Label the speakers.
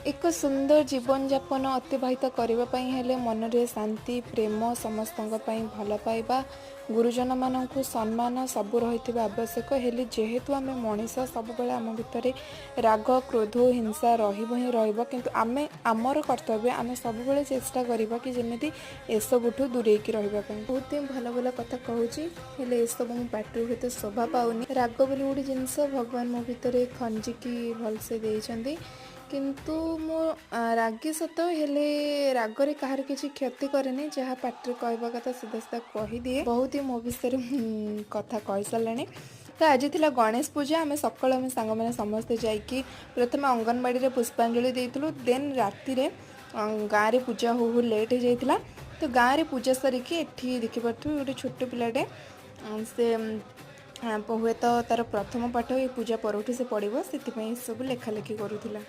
Speaker 1: एक सुंदर जीवन यापन अतिबाहित करने हेले मन रे शांति प्रेम समस्त भल पाइबा गुरुजन मानक सम्मान सबू रही आवश्यक हेले जेहेतु आम मनीष सब आम भितर राग क्रोध हिंसा रही किंतु आमे आमर कर्तव्य आम सब चेष्टा करवा कि जमी एसबुठू दूरे रहा बहुत ही भल भल कथा कहूँ हेले ये सब मो पाटर भीतर शोभा पाऊनी राग बोली गोटे जिनस भगवान मो भितर खंजिकी भलसे देइछंदी किंतु मो रागी सत हेले रागरे कहार किसी क्षति करे जहाँ पाटर कहवा कथा सीधा सीधा कहीदिए बहुत ही मो विषय कथा कही सारे। तो आज थी गणेश पूजा आम सका आम सांग मैंने समस्ते जाकि प्रथम अंगनवाड़ी पुष्पांजलि देइलु देन राति गाँव में पूजा हो लेट हो जाता तो गाँव में पूजा सारिकी एठी देखिपे गोटे छोट पिलाटे से हुए तो तार प्रथम पाठ ये पूजा पर से पड़ो से सब लेखालेखि करूला।